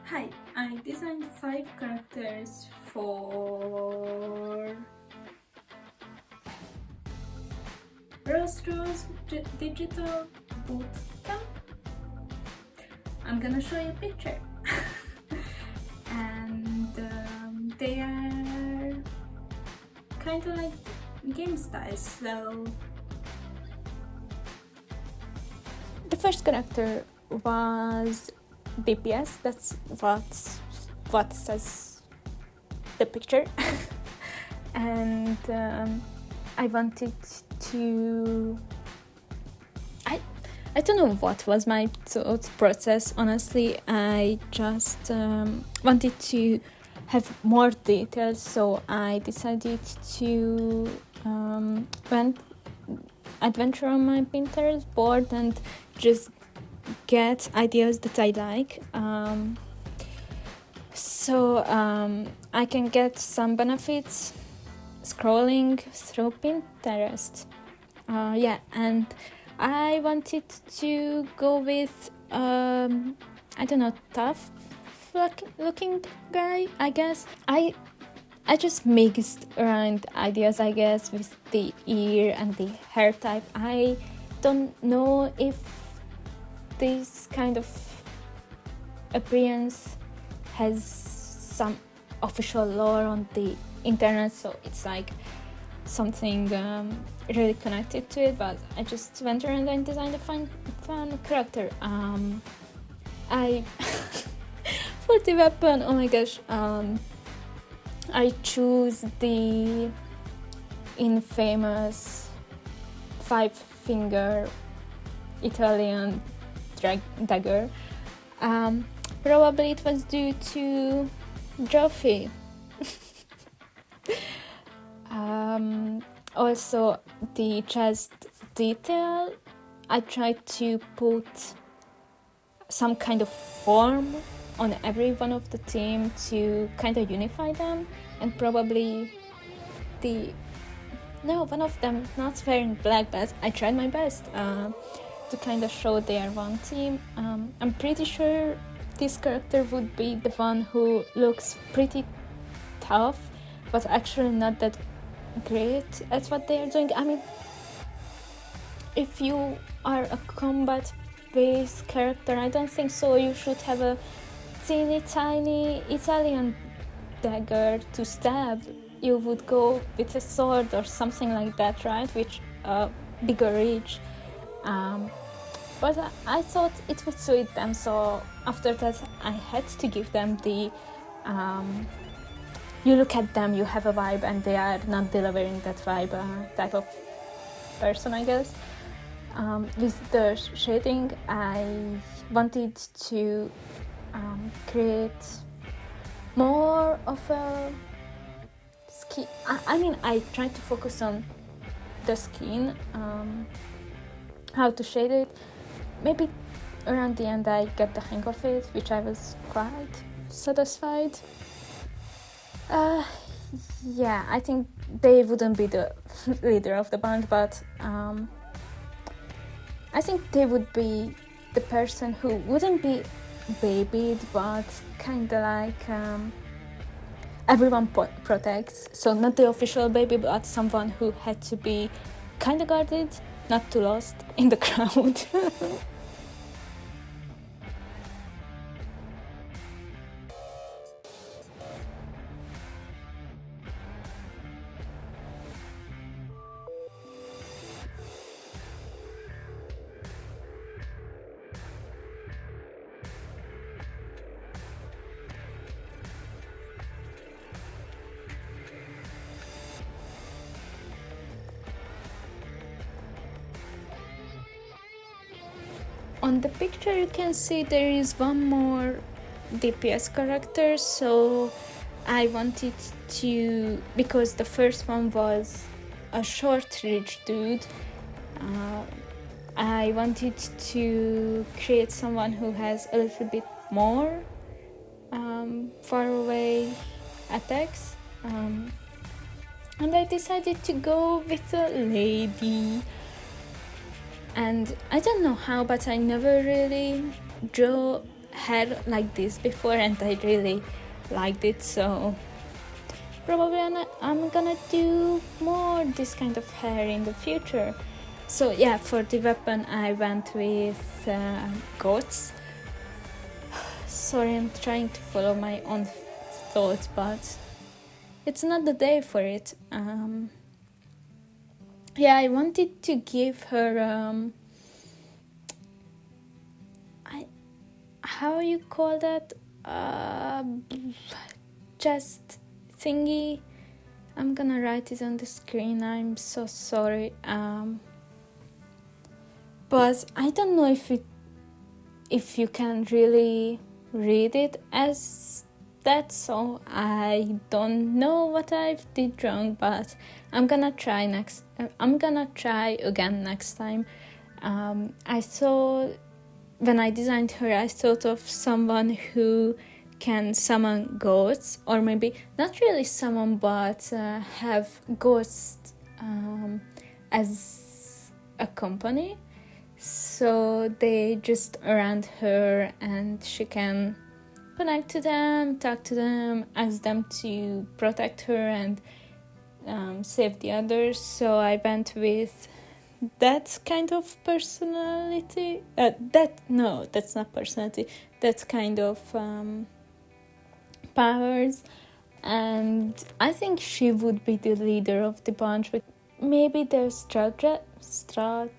Hi, I designed 5 characters for Draws Digital Bootcamp. I'm gonna show you a picture. And they are kind of like game styles, so the first character was DPS. That's what says the picture. And I wanted to I don't know what was my thought process, honestly. I just wanted to have more details, so I decided to went adventure on my Pinterest board and just get ideas that I like. So I can get some benefits scrolling through Pinterest. And I wanted to go with I don't know, tough looking guy, I guess. I just mixed around ideas, I guess, with the ear and the hair type. I don't know if this kind of appearance has some official lore on the internet, so it's like something really connected to it, but I just went around and designed a fun character. I for the weapon, oh my gosh, I choose the infamous 5-finger Italian dagger. Probably it was due to Joffrey. Also, the chest detail, I tried to put some kind of form on every one of the team to kind of unify them, and probably one of them not wearing black, but I tried my best to kind of show they are one team. I'm pretty sure this character would be the one who looks pretty tough, but actually not that great at what they are doing. I mean, if you are a combat-based character, I don't think so. You should have a teeny tiny Italian dagger to stab. You would go with a sword or something like that, right? With a bigger reach. But I thought it would suit them, so after that I had to give them the you look at them, you have a vibe, and they are not delivering that vibe type of person, I guess. With the shading, I wanted to create more of a skin. I mean, I tried to focus on the skin, how to shade it. Maybe around the end I got the hang of it, which I was quite satisfied. Yeah, I think they wouldn't be the leader of the band, but I think they would be the person who wouldn't be babied, but kind of like everyone protects. So not the official baby, but someone who had to be kind of guarded, not too lost in the crowd. On the picture you can see there is one more DPS character, so I wanted to, because the first one was a short reach dude, I wanted to create someone who has a little bit more far away attacks, and I decided to go with a lady. And I don't know how, but I never really draw hair like this before and I really liked it, so probably I'm gonna do more this kind of hair in the future. So yeah, for the weapon I went with goats. Sorry, I'm trying to follow my own thoughts, but it's not the day for it. Yeah, I wanted to give her how you call that, just thingy. I'm gonna write it on the screen, I'm so sorry. But I don't know if you can really read it as that, so I don't know what I did wrong, but I'm gonna try again next time. I thought, when I designed her, I thought of someone who can summon ghosts, or maybe not really summon, but have ghosts as a company. So they just around her and she can connect to them, talk to them, ask them to protect her and save the others. So I went with that kind of personality. That's not personality. That's kind of powers. And I think she would be the leader of the bunch. But maybe there's strategies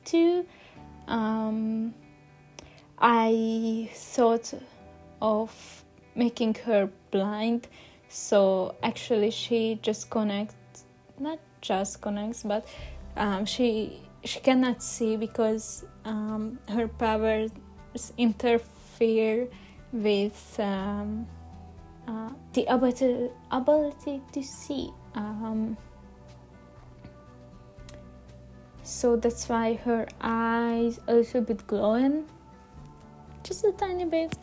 too. I thought of making her blind, so actually she just not just connects, but she cannot see because her powers interfere with the ability to see. So that's why her eyes a little bit glowing, just a tiny bit.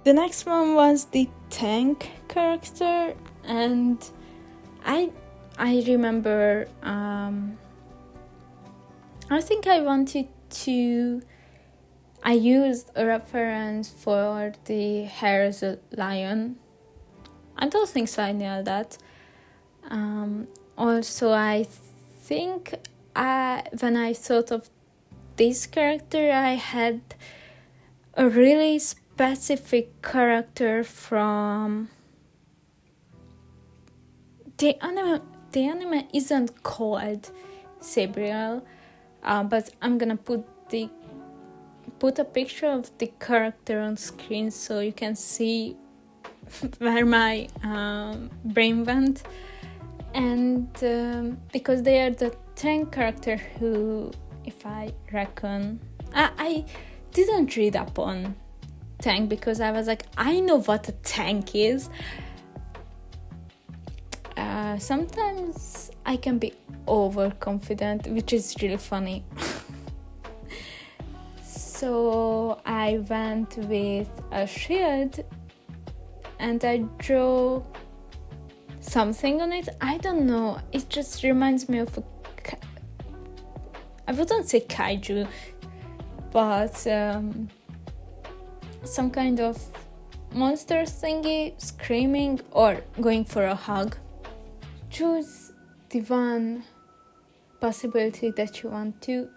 The next one was the tank character, and I remember I think I used a reference for the hair as a lion. I don't think so I nailed that. Also, I think when I thought of this character, I had a really specific character from the anime. The anime isn't called Sabriel, but I'm gonna put a picture of the character on screen so you can see where my brain went. And because they are the tank character who, if I reckon, I didn't read up on tank because I was like, I know what a tank is. Sometimes I can be overconfident, which is really funny. So I went with a shield and I drew something on it. I don't know, it just reminds me of I wouldn't say kaiju, but some kind of monster thingy screaming or going for a hug. Choose the one possibility that you want to.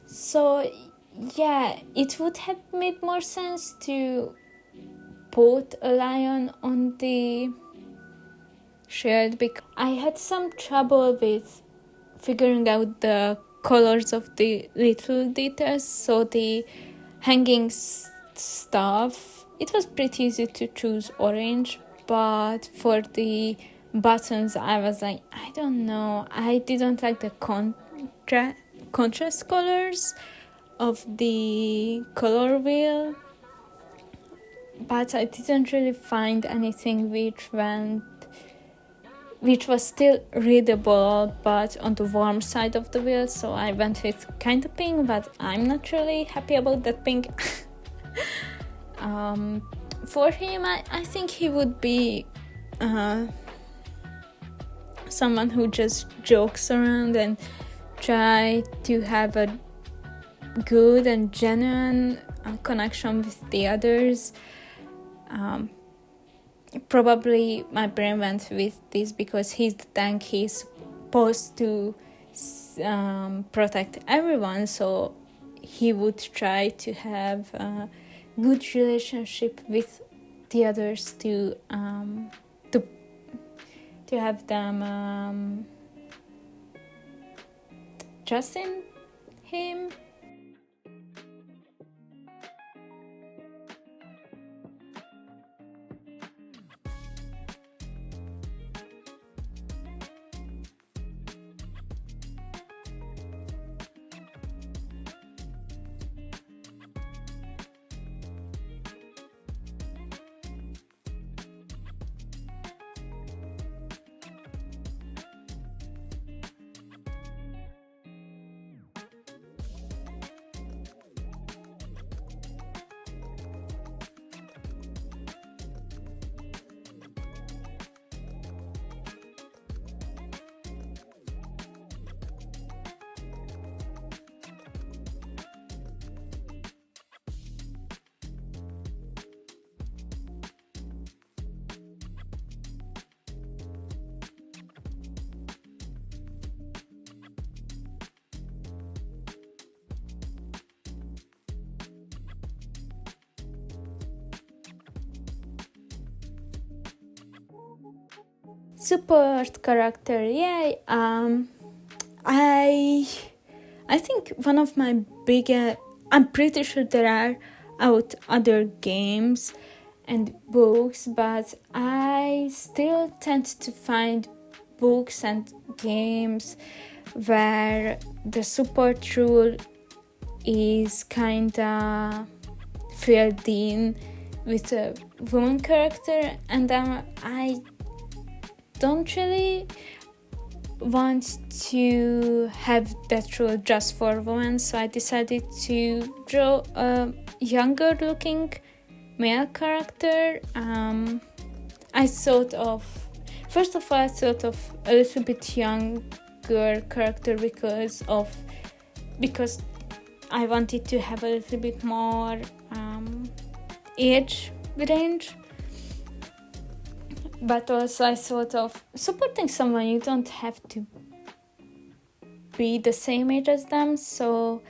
So yeah, it would have made more sense to put a lion on the shield because I had some trouble with figuring out the colors of the little details. So the hanging stuff, it was pretty easy to choose orange, but for the buttons I was like, I don't know, I didn't like the contrast colors of the color wheel, but I didn't really find anything which was still readable but on the warm side of the wheel, so I went with kind of pink, but I'm not really happy about that pink. For him, I think he would be someone who just jokes around and try to have a good and genuine connection with the others. Probably my brain went with this because he's the tank, he's supposed to protect everyone, so he would try to have a good relationship with the others to have them trust in him. Support character, yay! I think one of my biggest, I'm pretty sure there are other games and books, but I still tend to find books and games where the support rule is kinda filled in with a woman character, and I don't really want to have that rule just for women, so I decided to draw a younger looking male character. First of all, I thought of a little bit younger character because I wanted to have a little bit more age range. But also I thought of supporting someone, you don't have to be the same age as them, so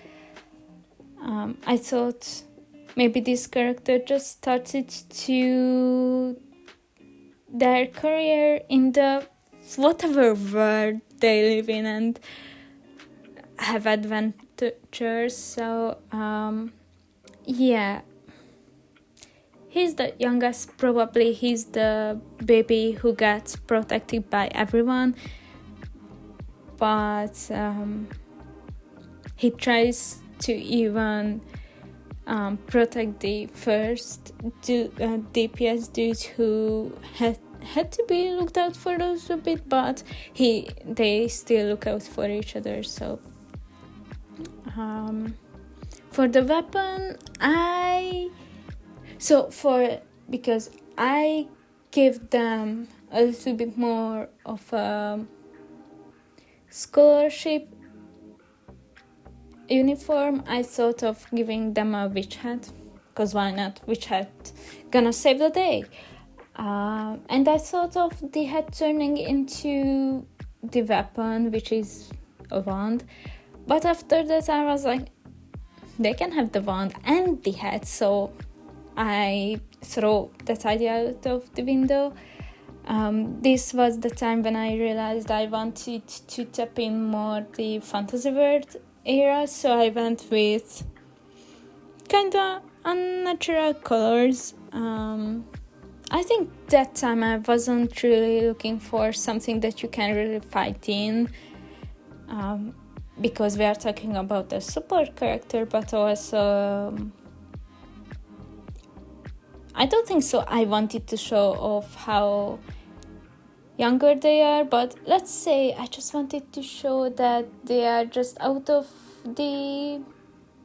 I thought maybe this character just started to their career in the whatever world they live in and have adventures, so yeah. He's the youngest, probably he's the baby who gets protected by everyone, but he tries to even protect the first DPS dude who had to be looked out for a little bit, but they still look out for each other. So for the weapon, because I give them a little bit more of a scholarship uniform, I thought of giving them a witch hat, because why not? Witch hat gonna save the day. And I thought of the hat turning into the weapon, which is a wand, but after that I was like, they can have the wand and the hat, so I throw that idea out of the window. This was the time when I realized I wanted to tap in more the fantasy world era, so I went with kinda unnatural colors. I think that time I wasn't really looking for something that you can really fight in. because we are talking about a support character, but also I don't think so I wanted to show off how younger they are, but let's say I just wanted to show that they are just out of the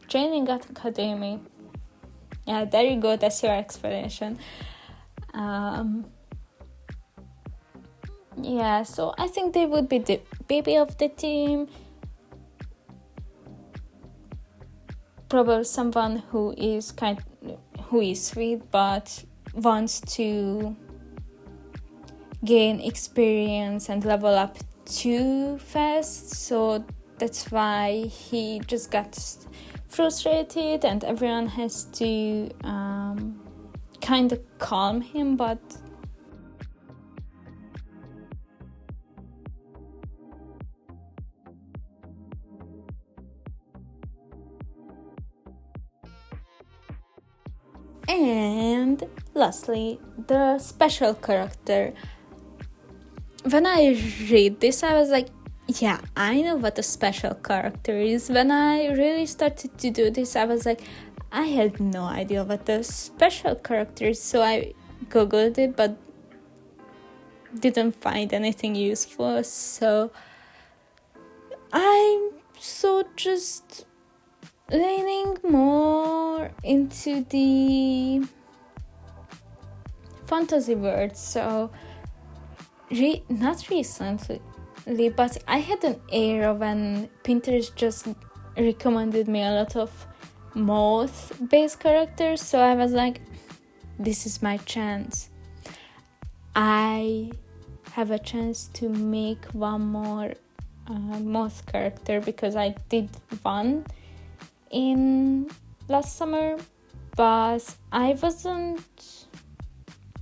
training academy. Yeah, there you go, that's your explanation. Yeah, so I think they would be the baby of the team. Probably someone who is sweet but wants to gain experience and level up too fast, so that's why he just got frustrated and everyone has to kind of calm him. But and lastly, the special character. When I read this, I was like, yeah, I know what a special character is. When I really started to do this, I was like, I had no idea what a special character is. So I googled it, but didn't find anything useful. So I'm just leaning more into the fantasy world. So not recently, but I had an era when Pinterest just recommended me a lot of moth-based characters, so I was like, this is my chance. I have a chance to make one more moth character, because I did one in last summer, but I wasn't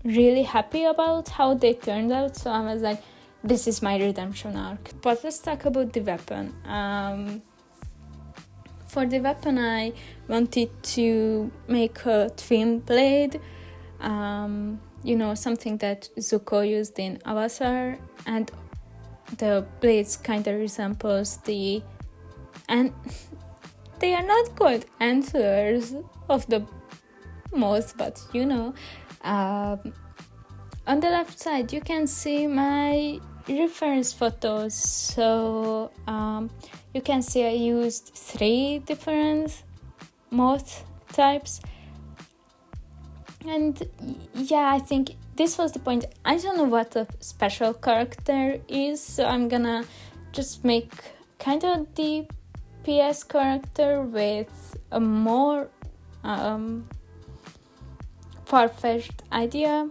really happy about how they turned out, so I was like, this is my redemption arc. But let's talk about the weapon. For the weapon, I wanted to make a twin blade, something that Zuko used in Avatar, and the blades kind of resembles and they are not called antlers of the moth, but on the left side you can see my reference photos, so you can see I used 3 different moth types, and yeah, I think this was the point. I don't know what a special character is, so I'm gonna just make kind of the PS character with a more far-fetched idea,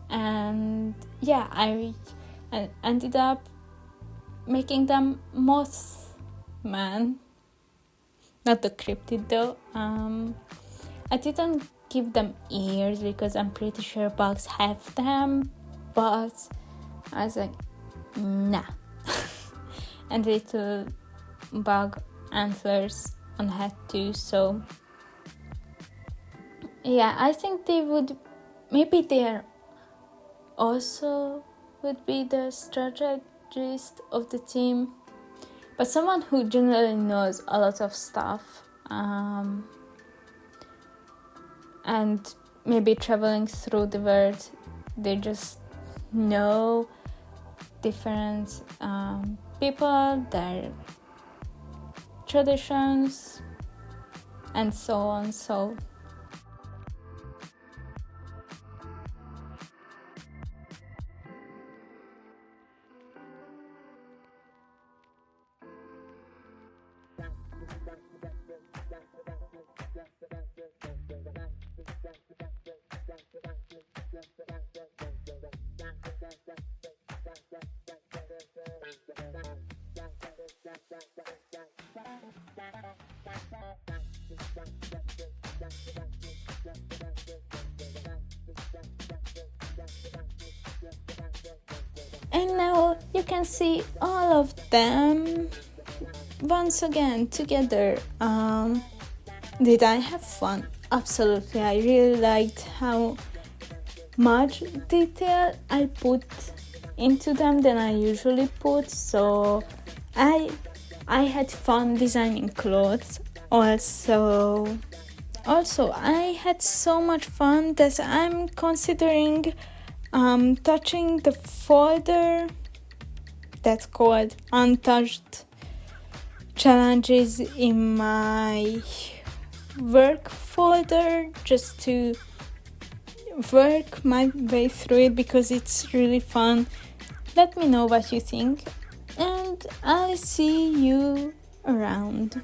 and yeah, I ended up making them Mothman, not the cryptid though. I didn't give them ears because I'm pretty sure bugs have them, but I was like, nah. And little bug antlers on head too, so yeah, I think they are also would be the strategist of the team, but someone who generally knows a lot of stuff, and maybe traveling through the world, they just know different people, their traditions, and so on. So and now you can see all of them once again together. Did I have fun? Absolutely. I really liked how much detail I put into them than I usually put, so I I had fun designing clothes. Also, I had so much fun that I'm considering touching the folder that's called Untouched Challenges in my work folder, just to work my way through it because it's really fun. Let me know what you think, and I'll see you around.